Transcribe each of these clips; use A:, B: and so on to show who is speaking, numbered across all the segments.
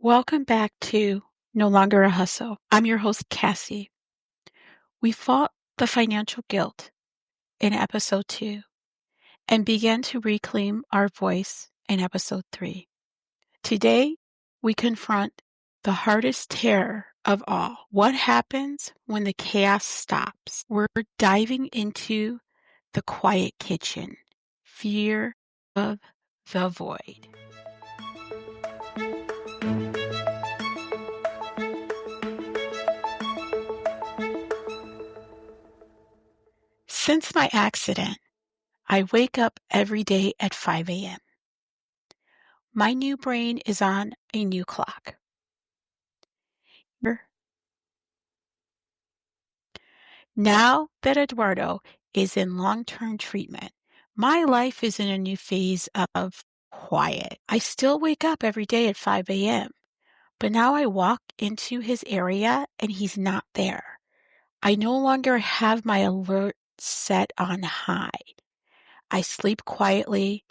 A: Welcome back to No Longer a Hustle. I'm your host, Cassie. We fought the financial guilt in episode 2 and began to reclaim our voice in episode 3. Today, we confront the hardest terror of all. What happens when the chaos stops? We're diving into the quiet kitchen, fear of the void. Since my accident, I wake up every day at 5 a.m. My new brain is on a new clock. Now that Edwardo is in long-term treatment, my life is in a new phase of quiet. I still wake up every day at 5 a.m., but now I walk into his area and he's not there. I no longer have my alert set on high. I sleep quietly.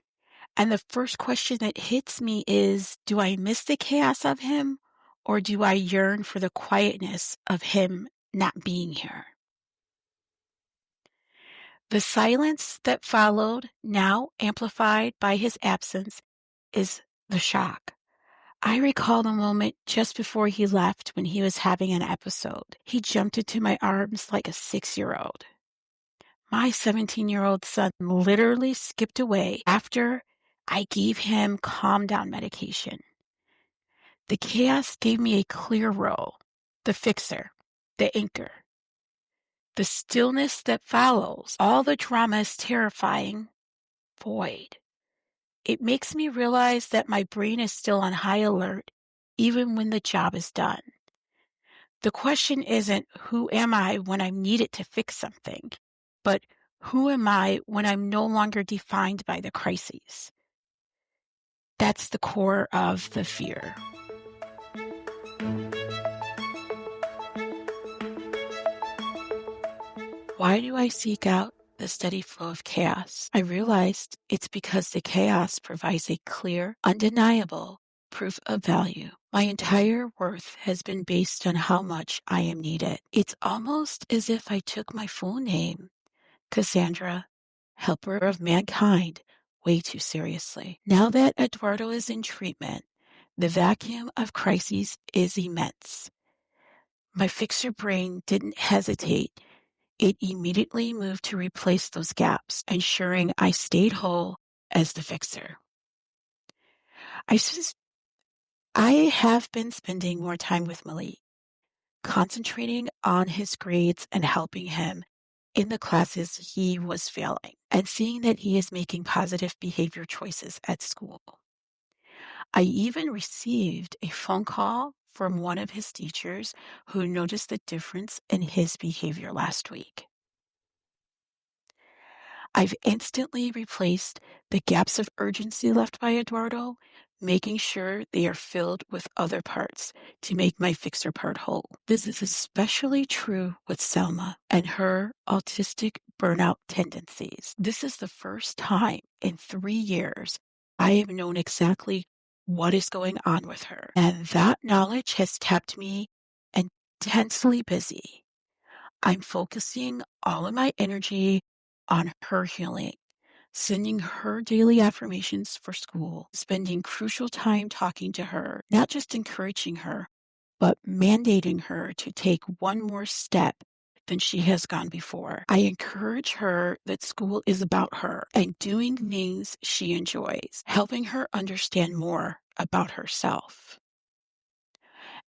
A: And the first question that hits me is, do I miss the chaos of him, or do I yearn for the quietness of him not being here? The silence that followed, now amplified by his absence, is the shock. I recall the moment just before he left when he was having an episode. He jumped into my arms like a 6-year-old. My 17-year-old son literally skipped away after I gave him calm down medication. The chaos gave me a clear role, the fixer, the anchor. The stillness that follows, all the drama is terrifying, void. It makes me realize that my brain is still on high alert, even when the job is done. The question isn't, who am I when I'm needed to fix something, but who am I when I'm no longer defined by the crises? That's the core of the fear. Why do I seek out the steady flow of chaos? I realized it's because the chaos provides a clear, undeniable proof of value. My entire worth has been based on how much I am needed. It's almost as if I took my full name, Cassandra, helper of mankind, way too seriously. Now that Edwardo is in treatment, the vacuum of crises is immense. My fixer brain didn't hesitate. It immediately moved to replace those gaps, ensuring I stayed whole as the fixer. I have been spending more time with Malek, concentrating on his grades and helping him in the classes he was failing, and seeing that he is making positive behavior choices at school. I even received a phone call from one of his teachers who noticed the difference in his behavior last week. I've instantly replaced the gaps of urgency left by Edwardo, making sure they are filled with other parts to make my fixer part whole. This is especially true with Salma and her autistic burnout tendencies. This is the first time in 3 years I have known exactly what is going on with her, and that knowledge has kept me intensely busy. I'm focusing all of my energy on her healing, sending her daily affirmations for school, spending crucial time talking to her, not just encouraging her, but mandating her to take one more step than she has gone before. I encourage her that school is about her and doing things she enjoys, helping her understand more about herself.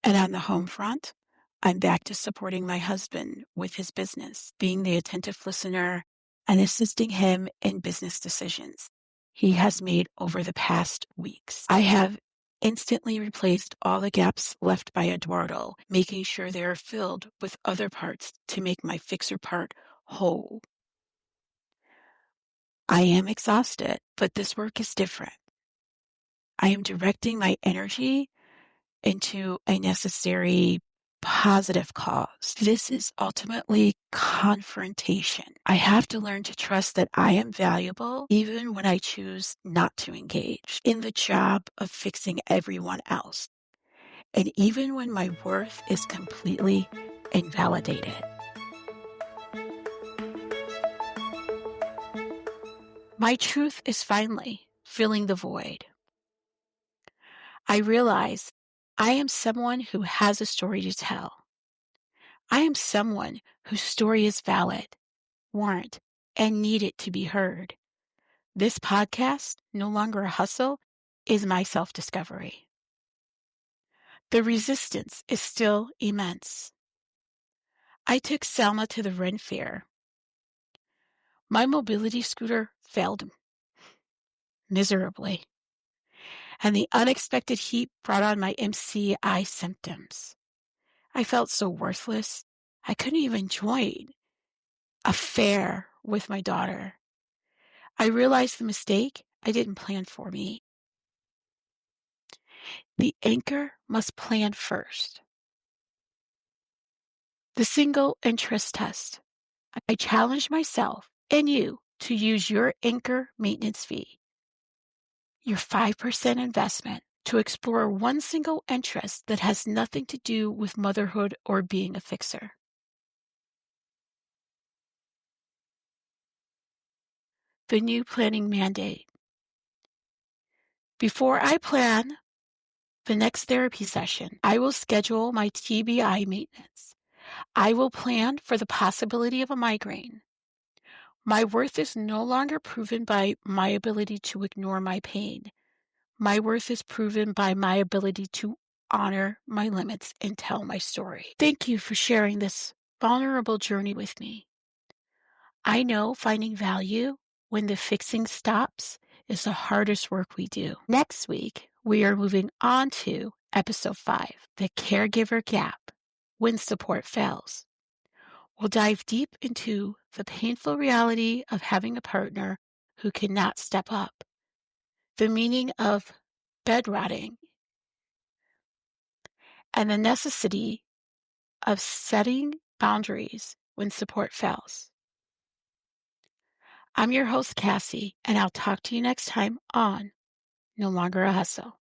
A: And on the home front, I'm back to supporting my husband with his business, being the attentive listener and assisting him in business decisions he has made over the past weeks. I have instantly replaced all the gaps left by Edwardo, making sure they are filled with other parts to make my fixer part whole. I am exhausted, but this work is different. I am directing my energy into a necessary positive cause. This is ultimately confrontation. I have to learn to trust that I am valuable even when I choose not to engage in the job of fixing everyone else. and even when my worth is completely invalidated. My truth is finally filling the void. I realize I am someone who has a story to tell. I am someone whose story is valid, warrant, and needed to be heard. This podcast, No Longer a Hustle, is my self-discovery. The resistance is still immense. I took Salma to the Ren Faire. My mobility scooter failed miserably, and the unexpected heat brought on my MCI symptoms. I felt so worthless. I couldn't even join a fair with my daughter. I realized the mistake I didn't plan for me. The anchor must plan first. The single interest test. I challenge myself and you to use your anchor maintenance fee, your 5% investment, to explore one single interest that has nothing to do with motherhood or being a fixer. The new planning mandate. Before I plan the next therapy session, I will schedule my TBI maintenance. I will plan for the possibility of a migraine. My worth is no longer proven by my ability to ignore my pain. My worth is proven by my ability to honor my limits and tell my story. Thank you for sharing this vulnerable journey with me. I know finding value when the fixing stops is the hardest work we do. Next week, we are moving on to episode 5, the caregiver gap when support fails. We'll dive deep into the painful reality of having a partner who cannot step up, the meaning of bed rotting, and the necessity of setting boundaries when support fails. I'm your host, Cassie, and I'll talk to you next time on No Longer a Hustle.